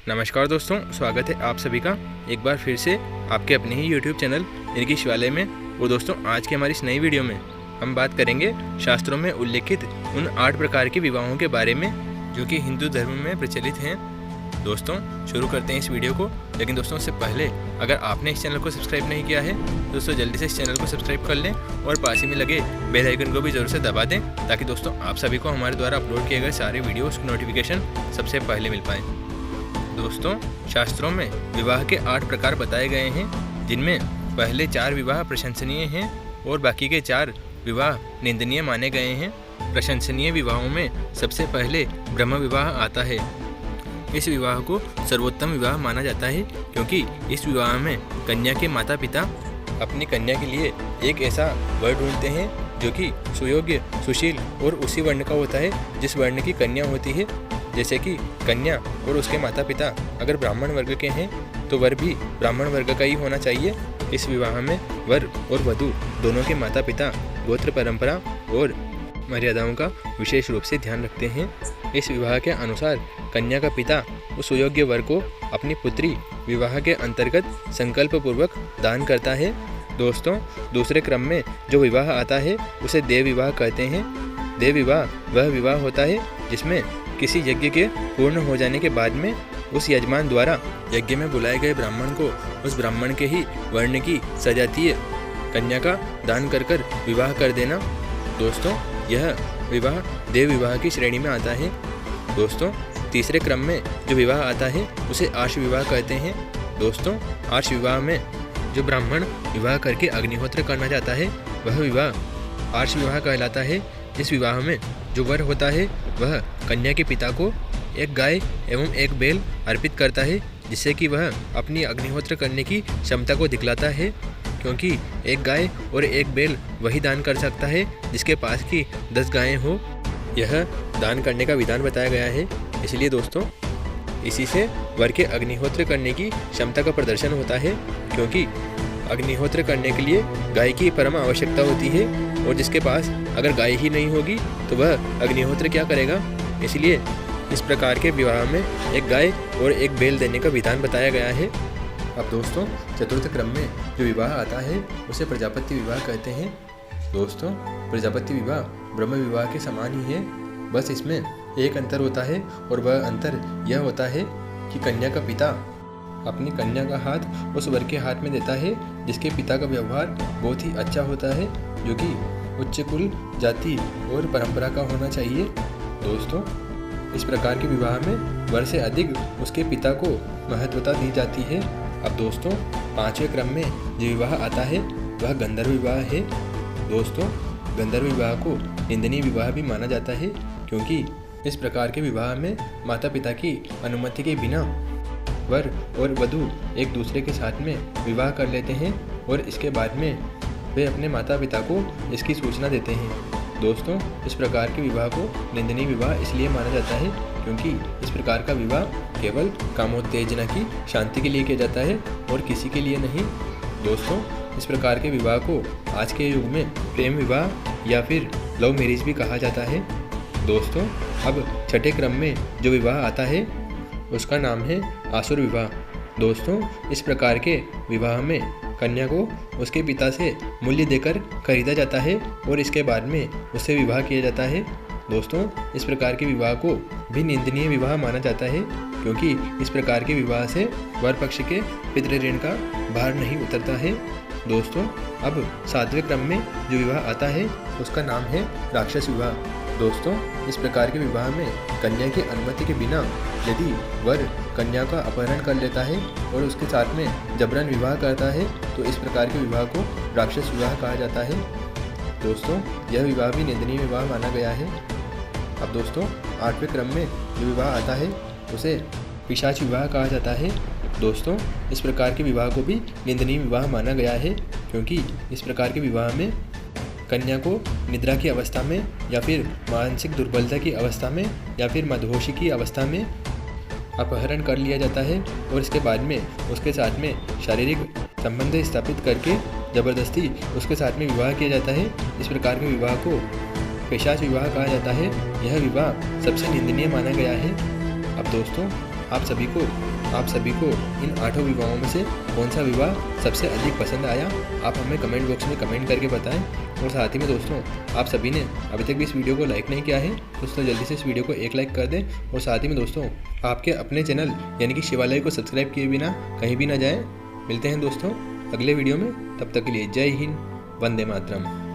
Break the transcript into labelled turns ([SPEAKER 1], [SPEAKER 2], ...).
[SPEAKER 1] नमस्कार दोस्तों, स्वागत है आप सभी का एक बार फिर से आपके अपने ही YouTube चैनल इनकी शिवालय में। और दोस्तों, आज की हमारी इस नई वीडियो में हम बात करेंगे शास्त्रों में उल्लेखित उन 8 प्रकार के विवाहों के बारे में जो कि हिंदू धर्म में प्रचलित हैं। दोस्तों, शुरू करते हैं इस वीडियो को। लेकिन दोस्तों, उससे पहले अगर आपने इस चैनल को सब्सक्राइब नहीं किया है तो दोस्तों जल्दी से इस चैनल को सब्सक्राइब कर लें और पास ही में लगे बेल आइकन को भी ज़रूर से दबा दें, ताकि दोस्तों आप सभी को हमारे द्वारा अपलोड किए गए सारे वीडियोज़ की नोटिफिकेशन सबसे पहले मिल पाए। दोस्तों, शास्त्रों में विवाह के 8 प्रकार बताए गए हैं, जिनमें पहले 4 विवाह प्रशंसनीय हैं और बाकी के 4 विवाह निंदनीय माने गए हैं। प्रशंसनीय विवाहों में सबसे पहले ब्रह्म विवाह आता है। इस विवाह को सर्वोत्तम विवाह माना जाता है, क्योंकि इस विवाह में कन्या के माता पिता अपनी कन्या के लिए एक ऐसा वर ढूंढते हैं जो कि सुयोग्य, सुशील और उसी वर्ण का होता है जिस वर्ण की कन्या होती है। जैसे कि कन्या और उसके माता पिता अगर ब्राह्मण वर्ग के हैं तो वर भी ब्राह्मण वर्ग का ही होना चाहिए। इस विवाह में वर और वधू दोनों के माता पिता गोत्र परंपरा और मर्यादाओं का विशेष रूप से ध्यान रखते हैं। इस विवाह के अनुसार कन्या का पिता उस सुयोग्य वर को अपनी पुत्री विवाह के अंतर्गत संकल्प पूर्वक दान करता है। दोस्तों, दूसरे क्रम में जो विवाह आता है उसे देव विवाह कहते हैं। देव विवाह वह विवाह होता है जिसमें किसी यज्ञ के पूर्ण हो जाने के बाद में उस यजमान द्वारा यज्ञ में बुलाए गए ब्राह्मण को उस ब्राह्मण के ही वर्ण की सजातीय कन्या का दान कर विवाह कर देना। दोस्तों, यह विवाह देव विवाह की श्रेणी में आता है। दोस्तों, तीसरे क्रम में जो विवाह आता है उसे आर्ष विवाह कहते हैं। दोस्तों, आर्ष विवाह में जो ब्राह्मण विवाह करके अग्निहोत्र करना चाहता है वह विवाह आर्ष विवाह कहलाता है। इस विवाह में जो वर होता है वह कन्या के पिता को एक गाय एवं एक बैल अर्पित करता है, जिससे कि वह अपनी अग्निहोत्र करने की क्षमता को दिखलाता है, क्योंकि एक गाय और एक बैल वही दान कर सकता है जिसके पास की 10 गायें हो। यह दान करने का विधान बताया गया है। इसलिए दोस्तों, इसी से वर के अग्निहोत्र करने की क्षमता का प्रदर्शन होता है, क्योंकि अग्निहोत्र करने के लिए गाय की परम आवश्यकता होती है और जिसके पास अगर गाय ही नहीं होगी तो वह अग्निहोत्र क्या करेगा। इसलिए इस प्रकार के विवाह में एक गाय और एक बैल देने का विधान बताया गया है। अब दोस्तों, चतुर्थ क्रम में जो विवाह आता है उसे प्रजापति विवाह कहते हैं। दोस्तों, प्रजापति विवाह ब्रह्म विवाह के समान ही है, बस इसमें एक अंतर होता है और वह अंतर यह होता है कि कन्या का पिता अपनी कन्या का हाथ उस वर के हाथ में देता है जिसके पिता का व्यवहार बहुत ही अच्छा होता है, जो कि उच्च कुल, जाति और परंपरा का होना चाहिए। दोस्तों, इस प्रकार के विवाह में वर से अधिक उसके पिता को महत्वता दी जाती है। अब दोस्तों, 5वें क्रम में जो विवाह आता है वह गंधर्व विवाह है। दोस्तों, गंधर्व विवाह को निंदनीय विवाह भी माना जाता है, क्योंकि इस प्रकार के विवाह में माता पिता की अनुमति के बिना वर और वधू एक दूसरे के साथ में विवाह कर लेते हैं और इसके बाद में वे अपने माता पिता को इसकी सूचना देते हैं। दोस्तों, इस प्रकार के विवाह को निंदनीय विवाह इसलिए माना जाता है क्योंकि इस प्रकार का विवाह केवल कामोत्तेजना की शांति के लिए किया जाता है और किसी के लिए नहीं। दोस्तों, इस प्रकार के विवाह को आज के युग में प्रेम विवाह या फिर लव मैरिज भी कहा जाता है। दोस्तों, अब छठे क्रम में जो विवाह आता है उसका नाम है आसुर विवाह। दोस्तों, इस प्रकार के विवाह में कन्या को उसके पिता से मूल्य देकर खरीदा जाता है और इसके बाद में उससे विवाह किया जाता है। दोस्तों, इस प्रकार के विवाह को भी निंदनीय विवाह माना जाता है, क्योंकि इस प्रकार के विवाह से वर पक्ष के पितृ ऋण का भार नहीं उतरता है। दोस्तों, अब 7वें क्रम में जो विवाह आता है उसका नाम है राक्षस विवाह। दोस्तों, इस प्रकार के विवाह में कन्या की अनुमति के बिना यदि वर कन्या का अपहरण कर लेता है और उसके साथ में जबरन विवाह करता है तो इस प्रकार के विवाह को राक्षस विवाह कहा जाता है। दोस्तों, यह विवाह भी निंदनीय विवाह माना गया है। अब दोस्तों, 8वें क्रम में जो विवाह आता है उसे पिशाच विवाह कहा जाता है। दोस्तों, इस प्रकार के विवाह को भी निंदनीय विवाह माना गया है, क्योंकि इस प्रकार के विवाह में कन्या को निद्रा की अवस्था में या फिर मानसिक दुर्बलता की अवस्था में या फिर मदहोशी की अवस्था में अपहरण कर लिया जाता है और इसके बाद में उसके साथ में शारीरिक संबंध स्थापित करके ज़बरदस्ती उसके साथ में विवाह किया जाता है। इस प्रकार के विवाह को पिशाच विवाह कहा जाता है। यह विवाह सबसे निंदनीय माना गया है। अब दोस्तों, आप सभी को इन 8 विवाहों में से कौन सा विवाह सबसे अधिक पसंद आया, आप हमें कमेंट बॉक्स में कमेंट करके बताएं। और साथ ही में दोस्तों, आप सभी ने अभी तक भी इस वीडियो को लाइक नहीं किया है दोस्तों, जल्दी से इस वीडियो को एक लाइक कर दें। और साथ ही में दोस्तों, आपके अपने चैनल यानी कि शिवालय को सब्सक्राइब किए बिना कहीं भी ना जाएं। मिलते हैं दोस्तों अगले वीडियो में, तब तक के लिए जय हिंद, वंदे मातरम।